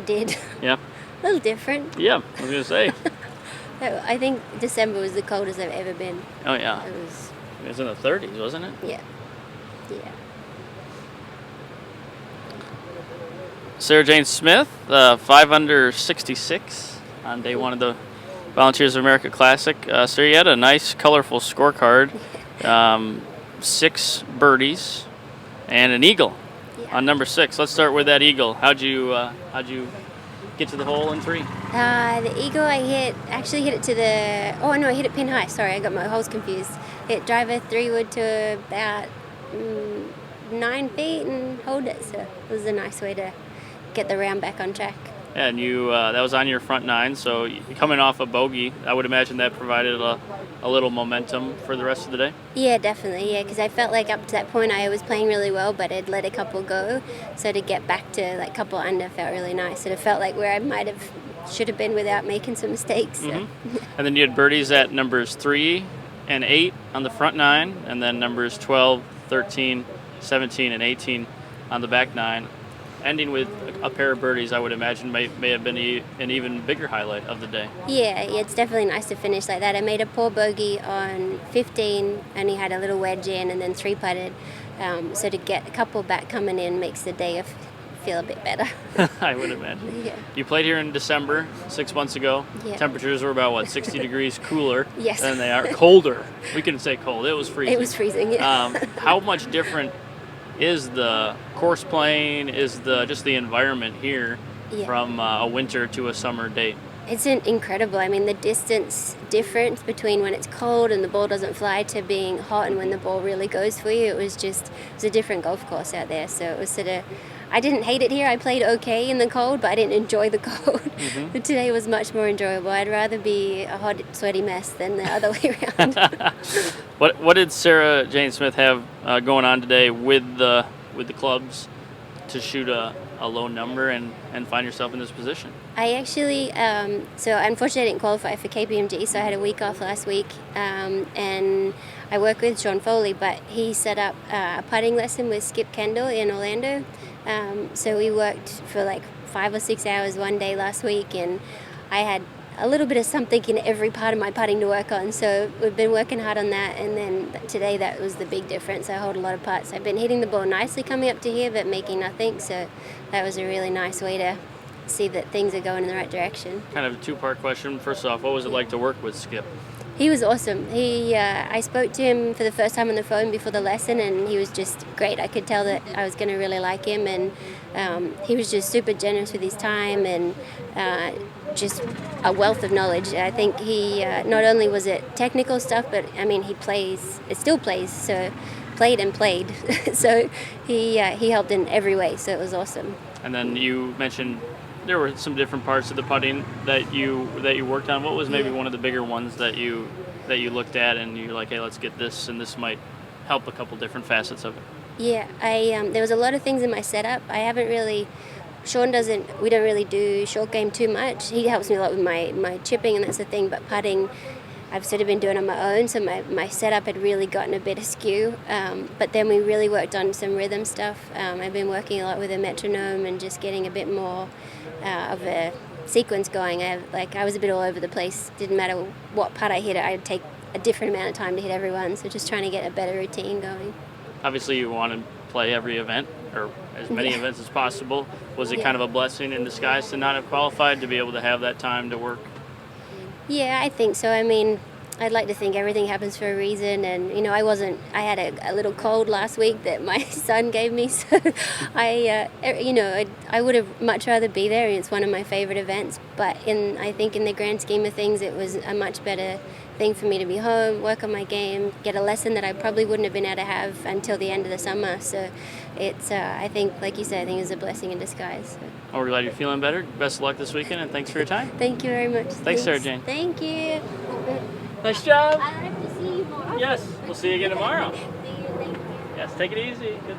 I did. Yeah. A little different. Yeah, I was gonna say. I think December was the coldest I've ever been. Oh yeah. It was, It was in the 30s, wasn't it? yeah. Yeah. Sarah Jane Smith, 5 under 66 on day one of the Volunteers of America Classic. So you had a nice, colorful scorecard. 6 birdies and an eagle on number 6. Let's start with that eagle. How'd you get to the hole in 3? The eagle I actually hit it to the, oh no, I hit it pin high. Sorry, I got my holes confused. Hit driver 3-wood to about 9 feet and hold it. So it was a nice way to get the round back on track. And you that was on your front 9, so coming off a bogey, I would imagine that provided a little momentum for the rest of the day? Yeah, definitely, yeah, because I felt like up to that point I was playing really well, but I'd let a couple go, so to get back to like couple under felt really nice. It felt like where I should have been without making some mistakes. So. Mm-hmm. And then you had birdies at numbers 3 and 8 on the front 9, and then numbers 12, 13, 17, and 18 on the back 9. Ending with a pair of birdies, I would imagine, may have been an even bigger highlight of the day. Yeah, it's definitely nice to finish like that. I made a poor bogey on 15, only had a little wedge in, and then 3-putted. So to get a couple back coming in makes the day feel a bit better. I would imagine. Yeah. You played here in December, 6 months ago. Yeah. Temperatures were about, 60 degrees cooler Yes. than they are. Colder. We can say cold. It was freezing. It was freezing, yeah. How much different is the course playing, is just the environment here from a winter to a summer date? It's incredible. I mean, the distance difference between when it's cold and the ball doesn't fly to being hot and when the ball really goes for you, it was a different golf course out there. So it was I didn't hate it here. I played okay in the cold, but I didn't enjoy the cold. Mm-hmm. But today was much more enjoyable. I'd rather be a hot, sweaty mess than the other way around. What did Sarah Jane Smith have going on today with the clubs to shoot a low number and find yourself in this position? I actually, so unfortunately I didn't qualify for KPMG, so I had a week off last week, and I work with Sean Foley, but he set up a putting lesson with Skip Kendall in Orlando. So we worked for like 5 or 6 hours one day last week, and I had a little bit of something in every part of my putting to work on. So we've been working hard on that, and then today that was the big difference. I hold a lot of putts. I've been hitting the ball nicely coming up to here, but making nothing. So that was a really nice way to see that things are going in the right direction. Kind of a 2-part question. First off, what was it like to work with Skip? He was awesome. I spoke to him for the first time on the phone before the lesson, and he was just great. I could tell that I was going to really like him, and he was just super generous with his time and just a wealth of knowledge. I think he not only was it technical stuff, but I mean it still plays, so played and played. So he helped in every way, so it was awesome. And then you mentioned there were some different parts of the putting that you worked on. What was maybe one of the bigger ones that you looked at and you're like, hey, let's get this, and this might help a couple different facets of it? Yeah, there was a lot of things in my setup. I haven't really. We don't really do short game too much. He helps me a lot with my chipping and that's the thing, but putting I've sort of been doing on my own, so my setup had really gotten a bit askew. But then we really worked on some rhythm stuff. I've been working a lot with a metronome and just getting a bit more of a sequence going. I was a bit all over the place. Didn't matter what putt I hit, I'd take a different amount of time to hit everyone, so just trying to get a better routine going. Obviously you want to play every event, or as many events as possible. Was it kind of a blessing in disguise to not have qualified, to be able to have that time to work? Yeah, I think so. I mean, I'd like to think everything happens for a reason, and I had a little cold last week that my son gave me, so I would have much rather be there, and it's one of my favorite events, but I think in the grand scheme of things it was a much better thing for me to be home, work on my game, get a lesson that I probably wouldn't have been able to have until the end of the summer. So it's I think, like you said, I think it was a blessing in disguise. So. Well, we're glad you're feeling better. Best of luck this weekend, and thanks for your time. Thank you very much. Thanks, Sarah Jane. Thank you. Nice job. I'd like to see you more. Yes, we'll see you again tomorrow. See you. Thank you. Yes, take it easy. Good.